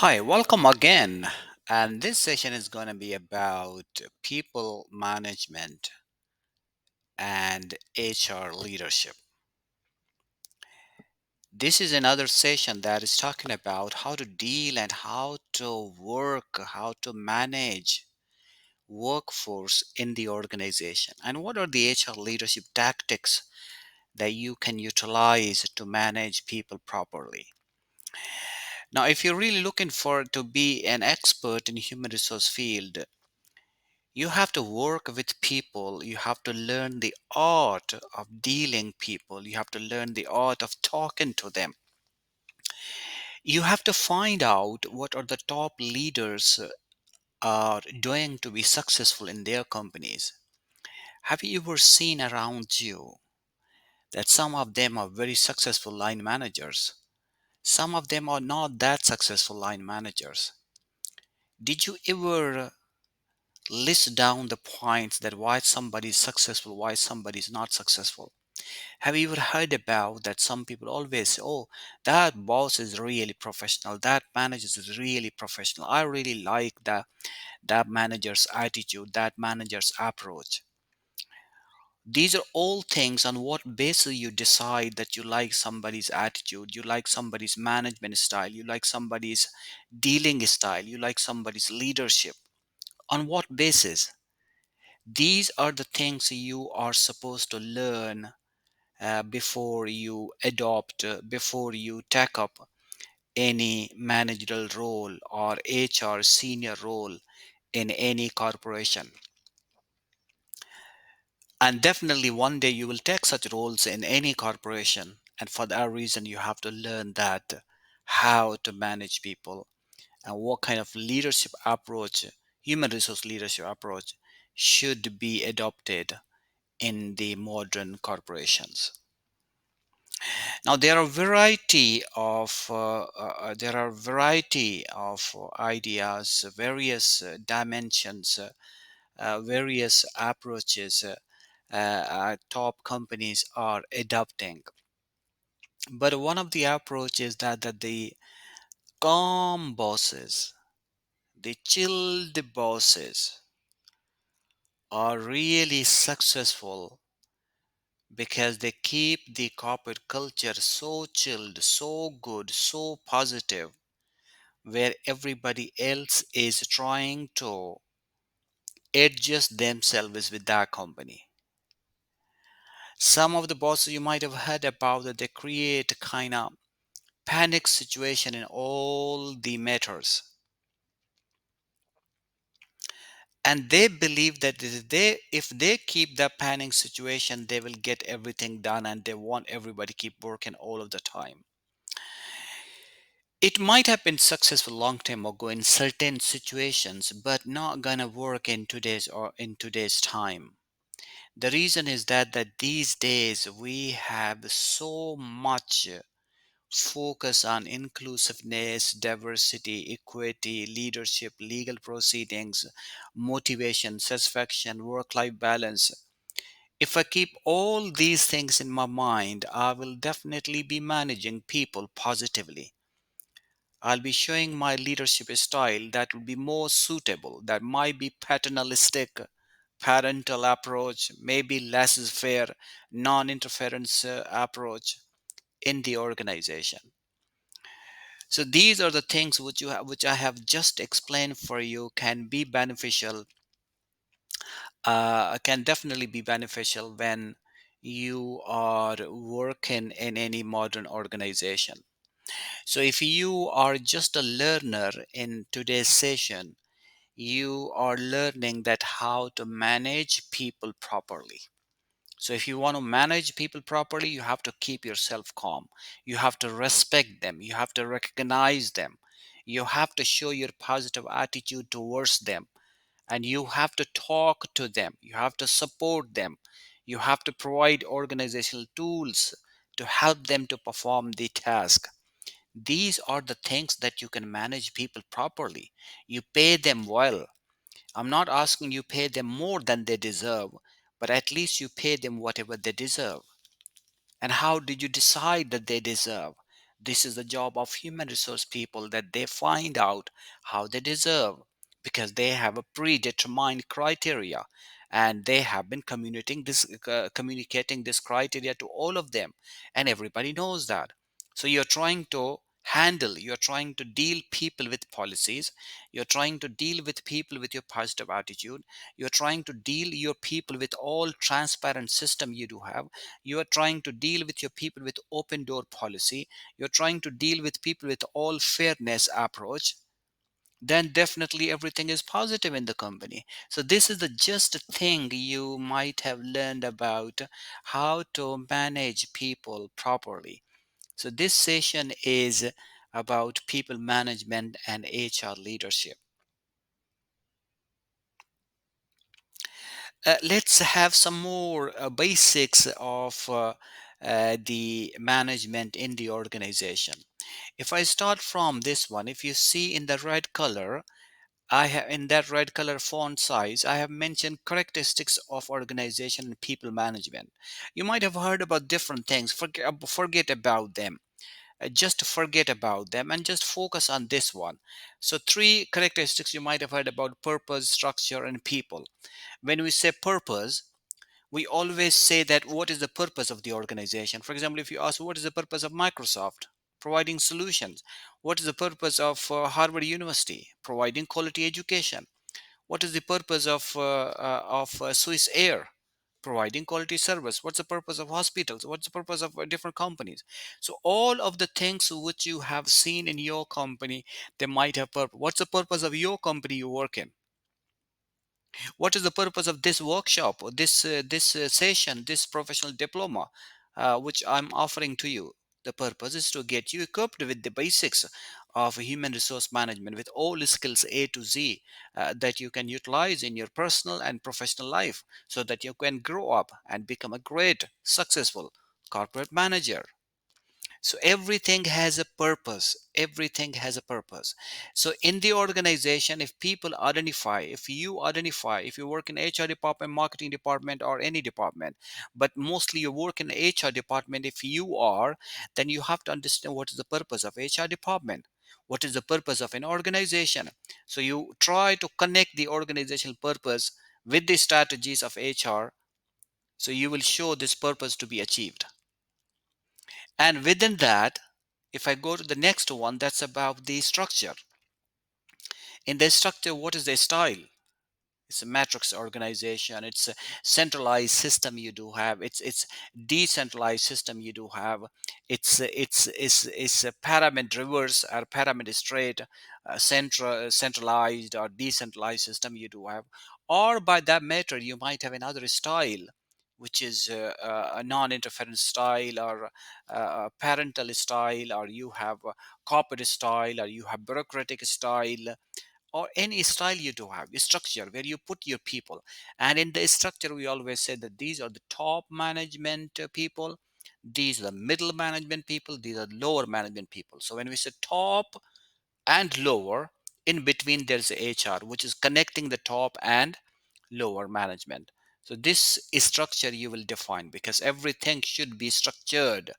Hi, welcome again. And this session is going to be about people management and HR leadership. This is another session that is talking about how to deal and how to work, how to manage workforce in the organization, and what are the HR leadership tactics that you can utilize to manage people properly. Now, if you're really looking for to be an expert in human resource field, you have to work with people. You have to learn the art of dealing people. You have to learn the art of talking to them. You have to find out what are the top leaders are doing to be successful in their companies. Have you ever seen around you that some of them are very successful line managers? Some of them are not that successful line managers. Did you ever list down the points that why somebody is successful, why somebody is not successful? Have you ever heard about that some people always say, oh, that boss is really professional, that manager is really professional, I really like that manager's attitude, that manager's approach. These are all things on what basis you decide that you like somebody's attitude, you like somebody's management style, you like somebody's dealing style, you like somebody's leadership. On what basis? These are the things you are supposed to learn before you adopt, before you take up any managerial role or HR senior role in any corporation. And definitely one day you will take such roles in any corporation. And for that reason, you have to learn that how to manage people and what kind of leadership approach, human resource leadership approach, should be adopted in the modern corporations. Now there are variety of ideas, various dimensions, various approaches top companies are adopting. But one of the approaches that the calm bosses, the chilled bosses, are really successful because they keep the corporate culture so chilled, so good, so positive, where everybody else is trying to adjust themselves with that company. Some of the bosses you might have heard about that they create a kind of panic situation in all the matters. And they believe that if they keep that panic situation, they will get everything done and they want everybody keep working all of the time. It might have been successful long time ago in certain situations, but not gonna work in today's time. The reason is that these days we have so much focus on inclusiveness, diversity, equity, leadership, legal proceedings, motivation, satisfaction, work-life balance. If I keep all these things in my mind, I will definitely be managing people positively. I'll be showing my leadership style that will be more suitable, that might be paternalistic, parental approach, maybe laissez-faire, non-interference approach in the organization. So these are the things which I have just explained for you can be beneficial, can definitely be beneficial when you are working in any modern organization. So if you are just a learner in today's session, you are learning that how to manage people properly. So if you want to manage people properly, you have to keep yourself calm. You have to respect them. You have to recognize them. You have to show your positive attitude towards them. And you have to talk to them. You have to support them. You have to provide organizational tools to help them to perform the task. These are the things that you can manage people properly. You pay them well. I'm not asking you pay them more than they deserve, but at least you pay them whatever they deserve. And how did you decide that they deserve? This is the job of human resource people, that they find out how they deserve, because they have a predetermined criteria, and they have been communicating this criteria to all of them, and everybody knows that. So you're trying to deal people with policies, you're trying to deal with people with your positive attitude, you're trying to deal your people with all transparent system you do have, you are trying to deal with your people with open door policy, you're trying to deal with people with all fairness approach, then definitely everything is positive in the company. So this is the just thing you might have learned about how to manage people properly. So this session is about people management and HR leadership. Let's have some more basics of the management in the organization. If I start from this one, if you see in the red color, I have in that red color font size, I have mentioned characteristics of organization and people management. You might have heard about different things. Forget about them. Just forget about them and just focus on this one. So, three characteristics you might have heard about: purpose, structure, and people. When we say purpose, we always say that what is the purpose of the organization. For example, if you ask what is the purpose of Microsoft, providing solutions. What is the purpose of Harvard University, providing quality education. What is the purpose of Swiss Air, providing quality service. What's the purpose of hospitals, what's the purpose of different companies. So all of the things which you have seen in your company, they might have purpose. What's the purpose of your company you work in? What is the purpose of this workshop, or this session, this professional diploma which I'm offering to you? The purpose is to get you equipped with the basics of human resource management, with all skills A to Z, that you can utilize in your personal and professional life, so that you can grow up and become a great successful corporate manager. So everything has a purpose. Everything has a purpose. So in the organization, if people identify, if you work in HR department, marketing department, or any department, but mostly you work in HR department, if you are, then you have to understand what is the purpose of HR department. What is the purpose of an organization? So you try to connect the organizational purpose with the strategies of HR. So you will show this purpose to be achieved. And within that, if I go to the next one, that's about the structure. In the structure, what is the style? It's a matrix organization. It's a centralized system you do have. It's decentralized system you do have. It's a pyramid reverse or pyramid straight, centralized or decentralized system you do have. Or by that matter, you might have another style, which is a non-interference style, or a parental style, or you have a corporate style, or you have bureaucratic style, or any style you do have a structure where you put your people. And in the structure, we always say that these are the top management people, these are the middle management people, these are lower management people. So when we say top and lower, in between there's HR, which is connecting the top and lower management. So this is structure you will define, because everything should be structured.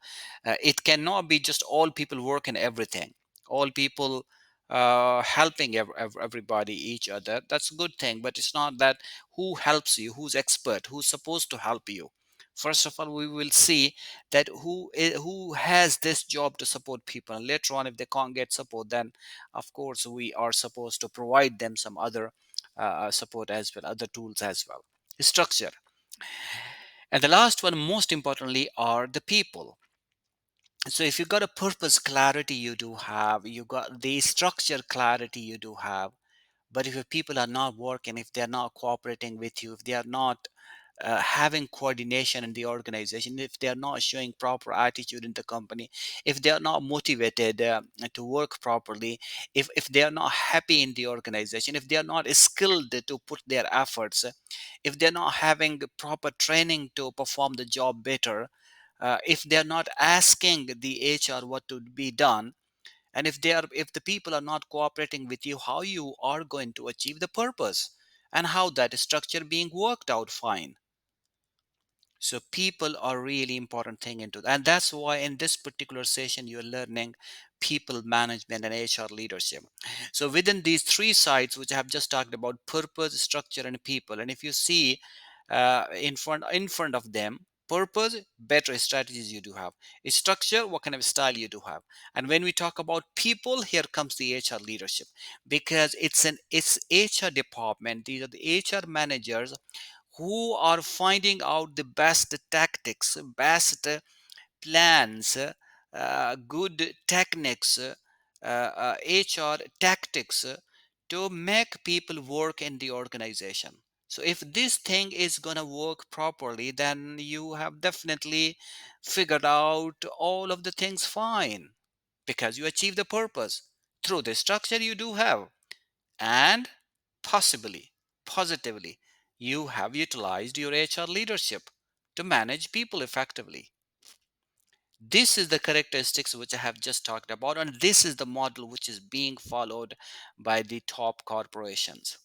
It cannot be just all people work in everything, all people helping everybody each other. That's a good thing, but it's not that. Who helps you, who's expert, who's supposed to help you? First of all, we will see that who has this job to support people, and later on, if they can't get support, then of course we are supposed to provide them some other support as well, other tools as well. Structure. And the last one, most importantly, are the people. So if you got a purpose clarity, you do have, you got the structure clarity, you do have. But if your people are not working, if they're not cooperating with you, if they are not having coordination in the organization, if they are not showing proper attitude in the company, if they are not motivated to work properly, if they are not happy in the organization, if they are not skilled to put their efforts, if they're not having proper training to perform the job better, if they're not asking the HR what to be done, and if the people are not cooperating with you, how you are going to achieve the purpose, and how that structure being worked out fine. So people are really important thing into that. And that's why in this particular session you're learning people management and HR leadership. So within these three sides which I have just talked about, purpose, structure, and people, and if you see in front of them, purpose, better strategies you do have, structure, what kind of style you do have, and when we talk about people, here comes the HR leadership, because it's HR department. These are the HR managers who are finding out the best tactics, best plans, good techniques, HR tactics to make people work in the organization. So if this thing is going to work properly, then you have definitely figured out all of the things fine, because you achieve the purpose through the structure you do have, and possibly, positively, you have utilized your HR leadership to manage people effectively. This is the characteristics which I have just talked about, and this is the model which is being followed by the top corporations.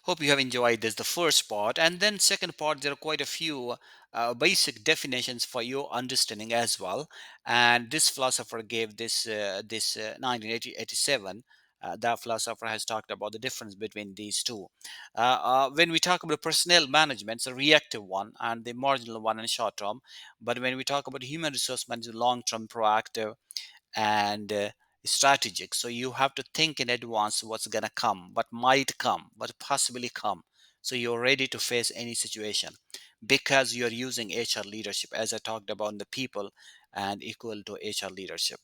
Hope you have enjoyed this, the first part. And then second part, there are quite a few basic definitions for your understanding as well. And this philosopher gave this 1987. That philosopher has talked about the difference between these two. When we talk about personnel management, it's a reactive one, and the marginal one and short term. But when we talk about human resource management, long term, proactive, and strategic. So you have to think in advance what's going to come, what might come, what possibly come. So you're ready to face any situation because you're using HR leadership, as I talked about in the people, and equal to HR leadership.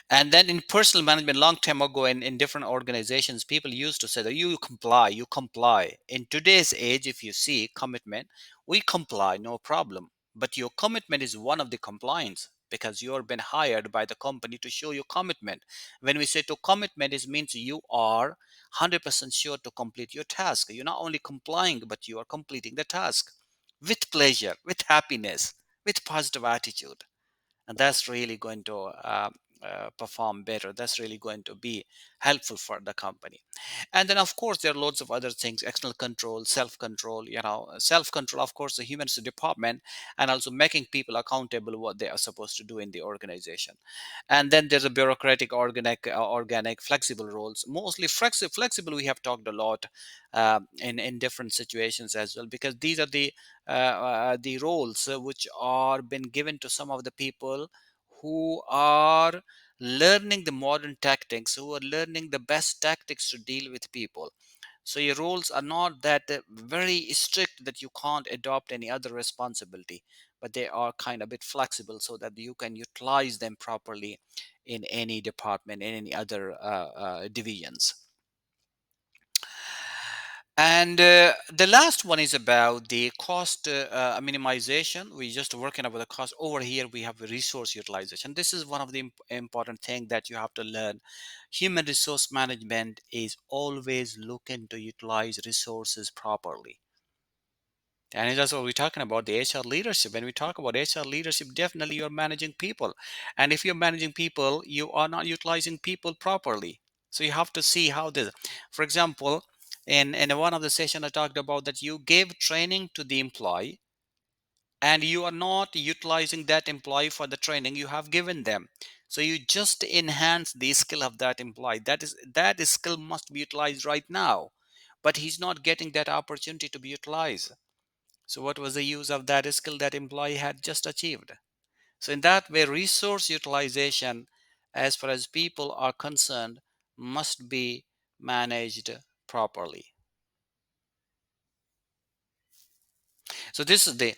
And then in personal management, long time ago in different organizations, people used to say that you comply, you comply. In today's age, if you see commitment, we comply, no problem. But your commitment is one of the compliance, because you have been hired by the company to show your commitment. When we say to commitment, it means you are 100% sure to complete your task. You're not only complying, but you are completing the task with pleasure, with happiness, with positive attitude, and that's really going to perform better. That's really going to be helpful for the company. And then of course there are loads of other things: external control, self control, self control, of course, the human resource department, and also making people accountable what they are supposed to do in the organization. And then there's a bureaucratic, organic, flexible roles. Mostly flexible we have talked a lot in different situations as well, because these are the roles which are been given to some of the people who are learning the modern tactics, who are learning the best tactics to deal with people. So your roles are not that very strict that you can't adopt any other responsibility, but they are kind of a bit flexible so that you can utilize them properly in any department, in any other divisions. And the last one is about the cost minimization. We just working about the cost. Over here, we have resource utilization. This is one of the important thing that you have to learn. Human resource management is always looking to utilize resources properly. And that's what we're talking about, the HR leadership. When we talk about HR leadership, definitely you're managing people. And if you're managing people, you are not utilizing people properly. So you have to see how this, for example, in one of the session I talked about that you gave training to the employee, and you are not utilizing that employee for the training you have given them. So you just enhance the skill of that employee. That skill must be utilized right now, but he's not getting that opportunity to be utilized. So what was the use of that skill that employee had just achieved? So in that way, resource utilization, as far as people are concerned, must be managed properly. So this is the,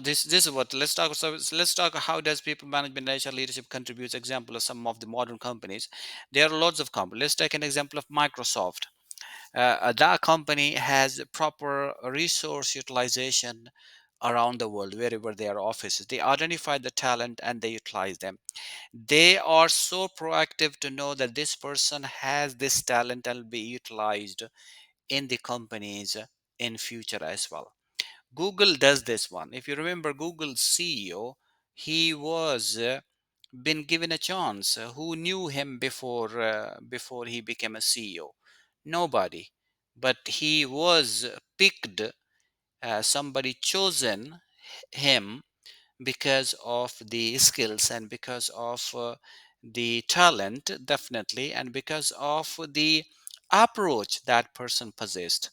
this is what, let's talk. So let's talk, how does people management and HR leadership contributes? Example of some of the modern companies. There are lots of companies. Let's take an example of Microsoft. That company has proper resource utilization around the world, wherever their offices. They identify the talent and they utilize them. They are so proactive to know that this person has this talent and will be utilized in the companies in future as well. Google does this one. If you remember, Google's CEO, he was been given a chance. Who knew him before he became a CEO? Nobody. but he was picked, somebody chosen him because of the skills and because of the talent, definitely, and because of the approach that person possessed,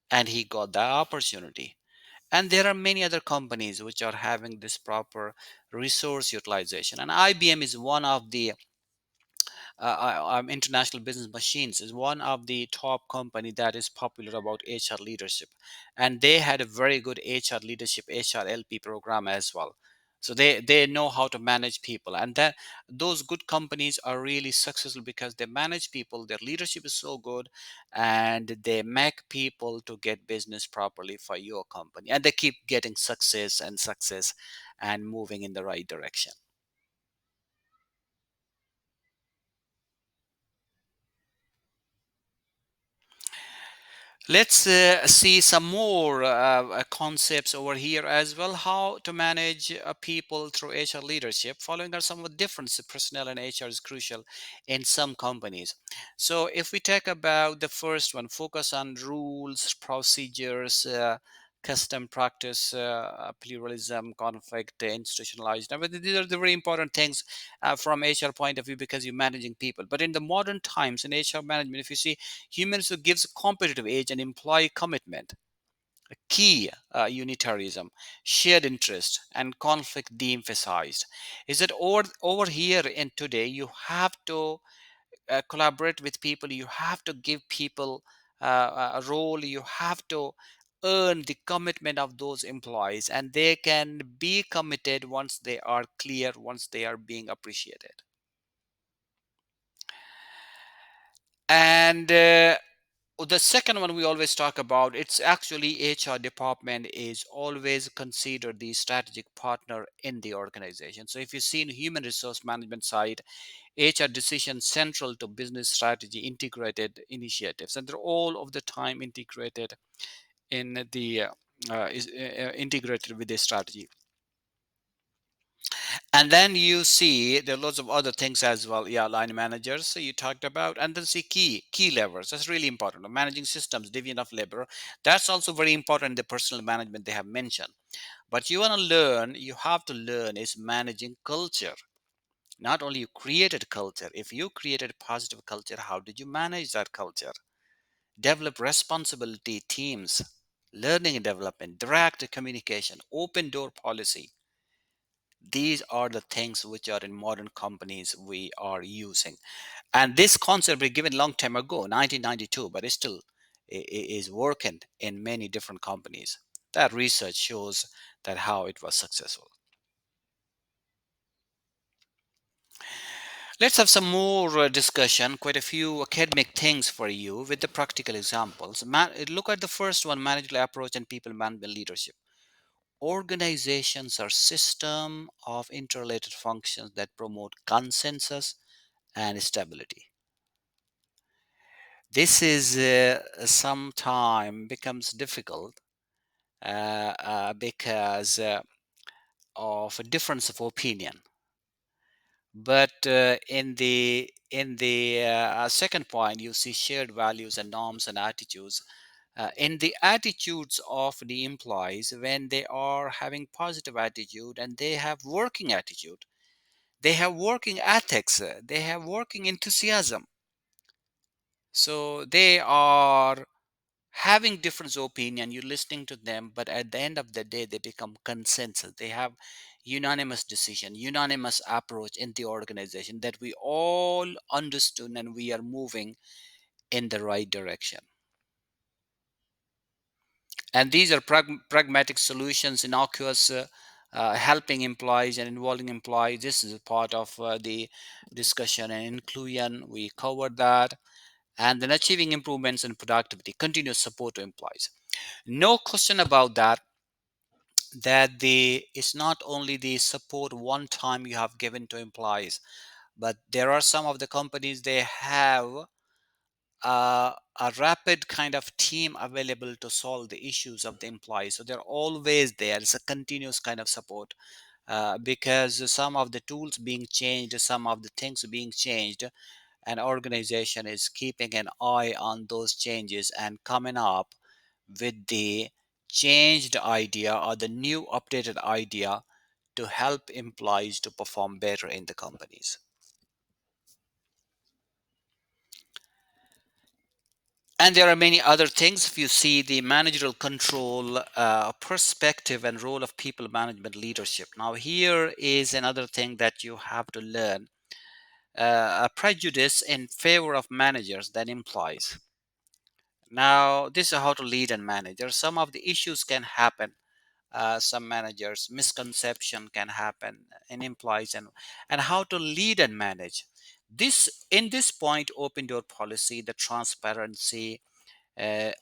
and he got the opportunity. And there are many other companies which are having this proper resource utilization, and IBM is one of the International Business Machines is one of the top company that is popular about HR leadership, and they had a very good HR leadership HRLP program as well. So they know how to manage people, and that those good companies are really successful because they manage people. Their leadership is so good, and they make people to get business properly for your company, and they keep getting success and success, and moving in the right direction. Let's see some more concepts over here as well. How to manage people through HR leadership. Following are some of the difference personnel and HR is crucial in some companies. So if we talk about the first one, focus on rules, procedures, custom practice, pluralism, conflict, institutionalized. Now, but these are the very important things from HR point of view because you're managing people. But in the modern times in HR management, if you see humans who gives competitive edge and employee commitment, a key unitarianism, shared interest, and conflict de-emphasized. Is that over here in today, you have to collaborate with people, you have to give people a role, you have to earn the commitment of those employees, and they can be committed once they are clear, once they are being appreciated. And the second one we always talk about, it's actually HR department is always considered the strategic partner in the organization. So if you see in human resource management side, HR decisions central to business strategy integrated initiatives, and they're all of the time integrated in the integrated with the strategy. And then you see there are lots of other things as well. Yeah, line managers, so you talked about, and then see key levers. That's really important. Managing systems, division of labor. That's also very important in the personal management they have mentioned. But you want to learn, you have to learn is managing culture. Not only you created culture, if you created positive culture, how did you manage that culture? Develop responsibility teams, learning and development, direct communication, open door policy. These are the things which are in modern companies we are using. And this concept was given long time ago, 1992, but it still is working in many different companies. That research shows that how it was successful. Let's have some more discussion, quite a few academic things for you with the practical examples. Look at the first one, managerial approach and people management leadership. Organizations are system of interrelated functions that promote consensus and stability. This is sometime becomes difficult because of a difference of opinion. But in the second point, you see shared values and norms and attitudes. In the attitudes of the employees, when they are having positive attitude and they have working attitude, they have working ethics, they have working enthusiasm. So they are having different opinion, you're listening to them, but at the end of the day they become consensus. They have unanimous decision, unanimous approach in the organization that we all understood and we are moving in the right direction. And these are pragmatic solutions, innocuous, helping employees and involving employees. This is a part of the discussion and inclusion, we covered that. And then achieving improvements in productivity, continuous support to employees. No question about that, that the it's not only the support one time you have given to employees, but there are some of the companies they have a rapid kind of team available to solve the issues of the employees, so they're always there. It's a continuous kind of support, because some of the tools being changed, some of the things being changed, an organization is keeping an eye on those changes and coming up with the changed idea or the new updated idea to help employees to perform better in the companies. And there are many other things. If you see the managerial control, perspective, and role of people management leadership. Now, here is another thing that you have to learn, a prejudice in favor of managers than employees. Now, this is how to lead and manage. There are some of the issues can happen. Some managers misconception can happen in employees, and how to lead and manage this. In this point, open door policy, the transparency,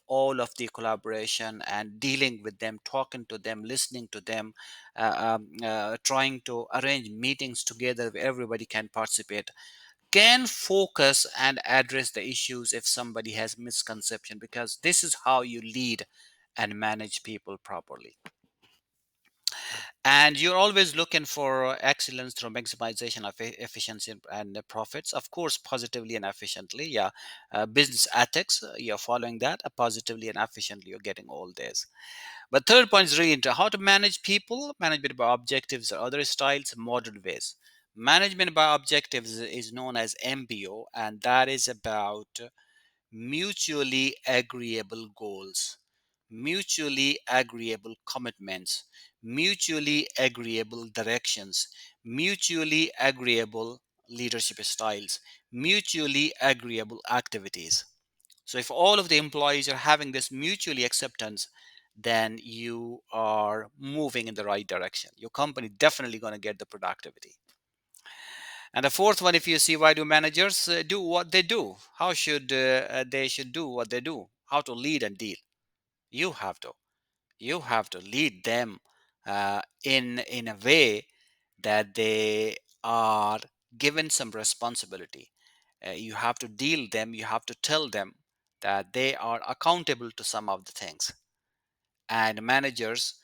all of the collaboration and dealing with them, talking to them, listening to them, trying to arrange meetings together where everybody can participate, can focus and address the issues if somebody has misconception, because this is how you lead and manage people properly. And you're always looking for excellence through maximization of efficiency and profits, of course, positively and efficiently. Yeah, business ethics, you're following that positively and efficiently. You're getting all this. But third point is really into how to manage people, management by objectives or other styles, modern ways. Management by objectives is known as MBO, and that is about mutually agreeable goals, mutually agreeable commitments, mutually agreeable directions, mutually agreeable leadership styles, mutually agreeable activities. So, if all of the employees are having this mutually acceptance, then you are moving in the right direction. Your company definitely going to get the productivity. And the fourth one, if you see, why do managers do what they do? How should they should do what they do? How to lead and deal? You have to. You have to lead them in a way that they are given some responsibility. You have to deal them. You have to tell them that they are accountable to some of the things. And managers,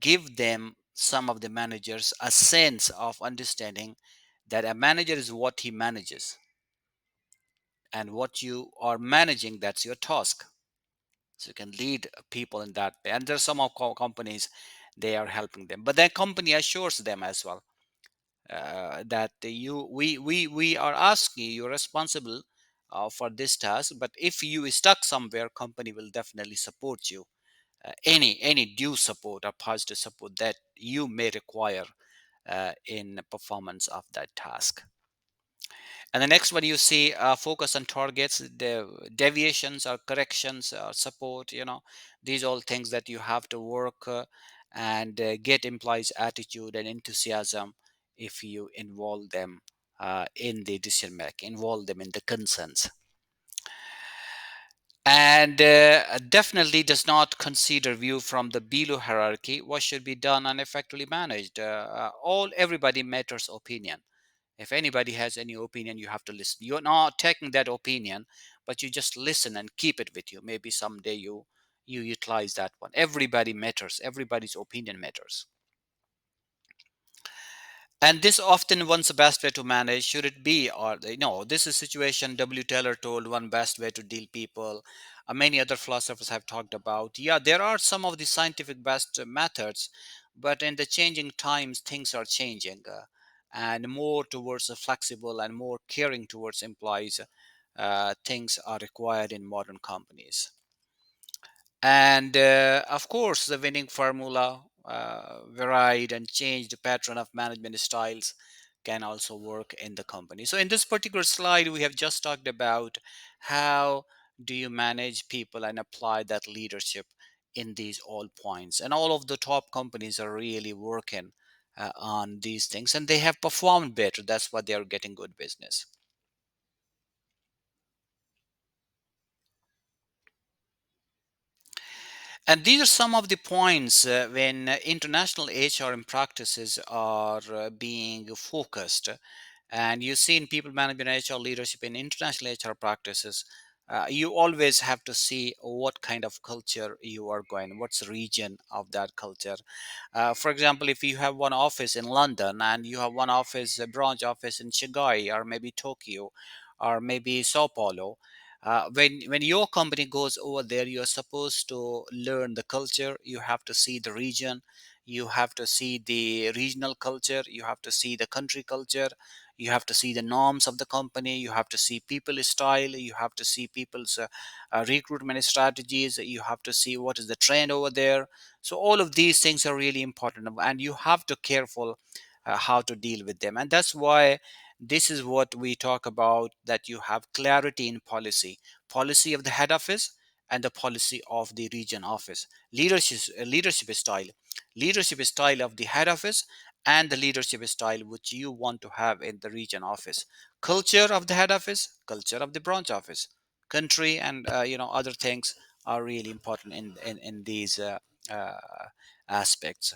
give them, some of the managers, a sense of understanding that a manager is what he manages, and what you are managing, that's your task. So you can lead people in that way. And there's some of companies, they are helping them, but that company assures them as well, that we are asking you, you're responsible for this task, but if you is stuck somewhere, company will definitely support you, any due support or positive support that you may require in performance of that task. And the next one, you see, focus on targets, the deviations or corrections or support, these all things that you have to work and get employees attitude and enthusiasm. If you involve them in the decision making, involve them in the concerns, and definitely does not consider view from the below hierarchy, what should be done and effectively managed. All everybody matters opinion. If anybody has any opinion, you have to listen. You're not taking that opinion, but you just listen and keep it with you. Maybe someday you utilize that one. Everybody matters. Everybody's opinion matters. And this often one's best way to manage. Should it be, or no? This is situation W. Taylor told one best way to deal people. Many other philosophers have talked about. Yeah, there are some of the scientific best methods, but in the changing times, things are changing, and more towards a flexible and more caring towards employees. Things are required in modern companies. And of course, the winning formula, varied and changed pattern of management styles, can also work in the company. So, in this particular slide, we have just talked about how do you manage people and apply that leadership in these all points. And all of the top companies are really working on these things, and they have performed better. That's why they are getting good business. And these are some of the points when international HRM practices are being focused. And you see in people management, HR leadership, in international HR practices, you always have to see what kind of culture you are going, what's the region of that culture. For example, if you have one office in London and you have one office, a branch office in Shanghai or maybe Tokyo, or maybe Sao Paulo. When your company goes over there, you're supposed to learn the culture. You have to see the region. You have to see the regional culture. You have to see the country culture. You have to see the norms of the company. You have to see people style. You have to see people's recruitment strategies. You have to see what is the trend over there. So all of these things are really important, and you have to careful how to deal with them. And that's why this is what we talk about, that you have clarity in policy of the head office and the policy of the region office, leadership style of the head office, and the leadership style which you want to have in the region office, culture of the head office, culture of the branch office, country, and other things are really important in these uh, aspects.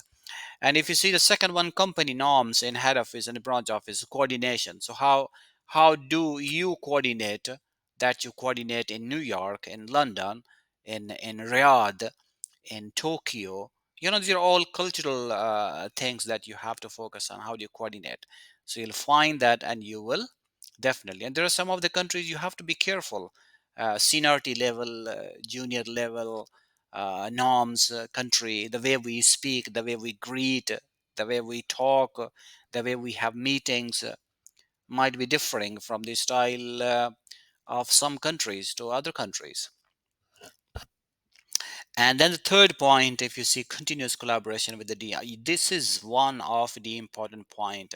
And if you see the second one, company norms in head office and branch office, coordination. So how do you coordinate, that you coordinate in New York, in London, in Riyadh, in Tokyo? These are all cultural things that you have to focus on. How do you coordinate? So you'll find that, and you will definitely. And there are some of the countries you have to be careful. Seniority level, junior level, norms, country, the way we speak, the way we greet, the way we talk, the way we have meetings might be differing from the style of some countries to other countries. And then the third point, if you see continuous collaboration with the DI, this is one of the important point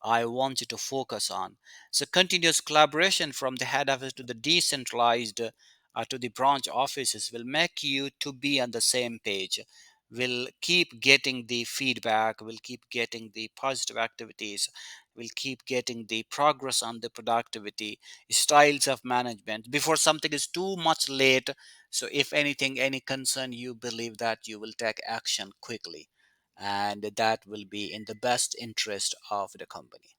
I want you to focus on. So continuous collaboration from the head office to the decentralized to the branch offices will make you to be on the same page. Will keep getting the feedback, will keep getting the positive activities, will keep getting the progress on the productivity, styles of management before something is too much late. So if anything, any concern, you believe that you will take action quickly, and that will be in the best interest of the company.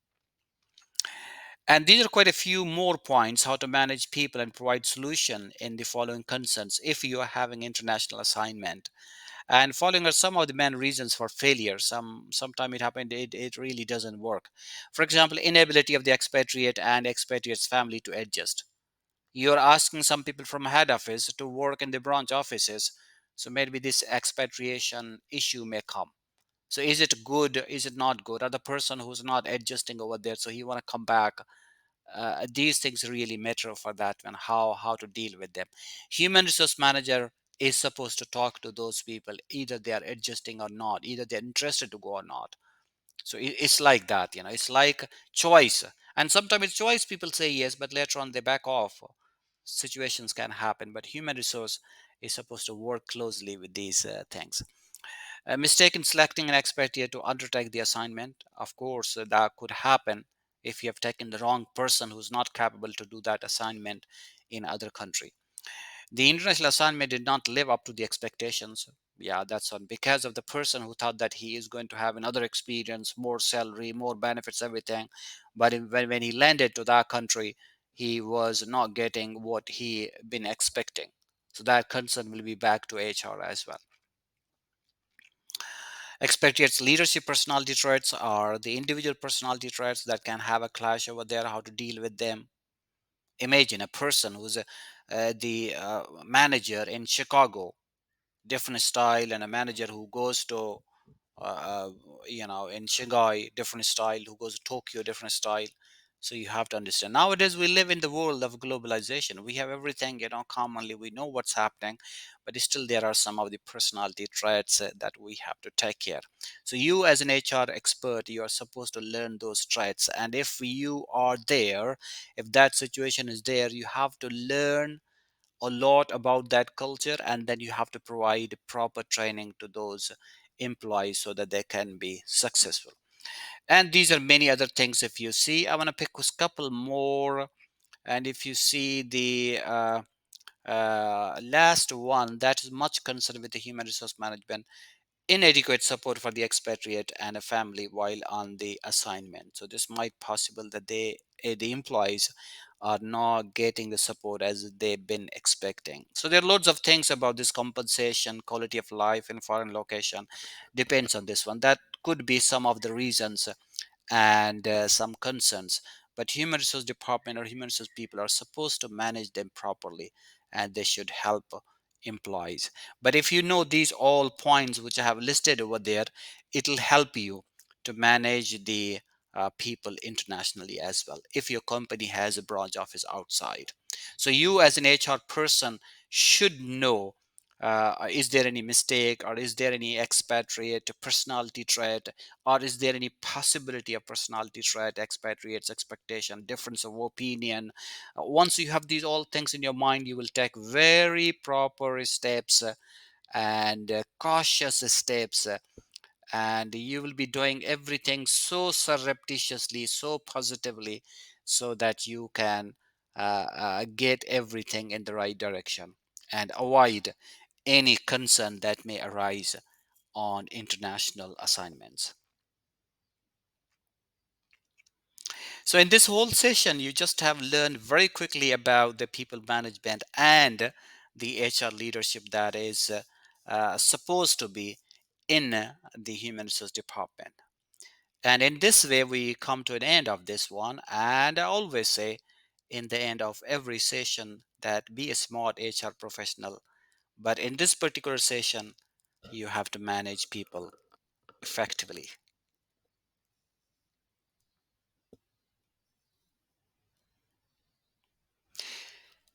And these are quite a few more points how to manage people and provide solution in the following concerns if you are having international assignment. And following are some of the main reasons for failure. Sometime it happened, it really doesn't work. For example, inability of the expatriate and expatriate's family to adjust. You're asking some people from head office to work in the branch offices, so maybe this expatriation issue may come. So is it good, is it not good, or the person who's not adjusting over there, so he want to come back? These things really matter for that one, how to deal with them. Human resource manager is supposed to talk to those people, either they are adjusting or not, either they're interested to go or not. So it's like that, it's like choice. And sometimes it's choice, people say yes, but later on they back off. Situations can happen, but human resource is supposed to work closely with these things. A mistake in selecting an expert here to undertake the assignment, of course, that could happen if you have taken the wrong person who's not capable to do that assignment in other country. The international assignment did not live up to the expectations. Yeah, that's on because of the person who thought that he is going to have another experience, more salary, more benefits, everything. But when he landed to that country, he was not getting what he been expecting. So that concern will be back to HR as well. Expatriates leadership personality traits are the individual personality traits that can have a clash over there, how to deal with them. Imagine a person who's the manager in Chicago, different style, and a manager who goes to uh, uh, in Shanghai, different style, who goes to Tokyo, different style. So you have to understand, nowadays we live in the world of globalization. We have everything, commonly we know what's happening, but still there are some of the personality traits that we have to take care. So you as an HR expert, you are supposed to learn those traits, and if you are there, if that situation is there, you have to learn a lot about that culture, and then you have to provide proper training to those employees so that they can be successful. And these are many other things. If you see, I want to pick a couple more. And if you see the last one, that is much concerned with the human resource management, inadequate support for the expatriate and a family while on the assignment. So this might possible that the employees are not getting the support as they've been expecting. So there are loads of things about this compensation, quality of life in foreign location, depends on this one. That could be some of the reasons and some concerns. but human resource department or human resource people are supposed to manage them properly, and they should help employees. But if you know these all points which I have listed over there, it'll help you to manage the people internationally as well if your company has a branch office outside. So you as an HR person should know, is there any mistake, or is there any expatriate personality trait, or is there any possibility of personality trait, expatriates expectation, difference of opinion. Once you have these all things in your mind, you will take very proper steps, and cautious steps, and you will be doing everything so surreptitiously, so positively, so that you can get everything in the right direction and avoid any concern that may arise on international assignments. So in this whole session, you just have learned very quickly about the people management and the HR leadership that is supposed to be in the human resource department. And in this way, we come to an end of this one. And I always say in the end of every session that be a smart HR professional. But in this particular session, you have to manage people effectively.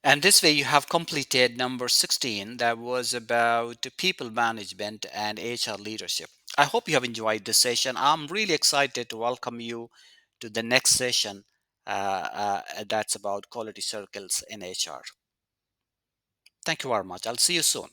And this way, you have completed number 16, that was about people management and HR leadership. I hope you have enjoyed this session. I'm really excited to welcome you to the next session, that's about quality circles in HR. Thank you very much. I'll see you soon.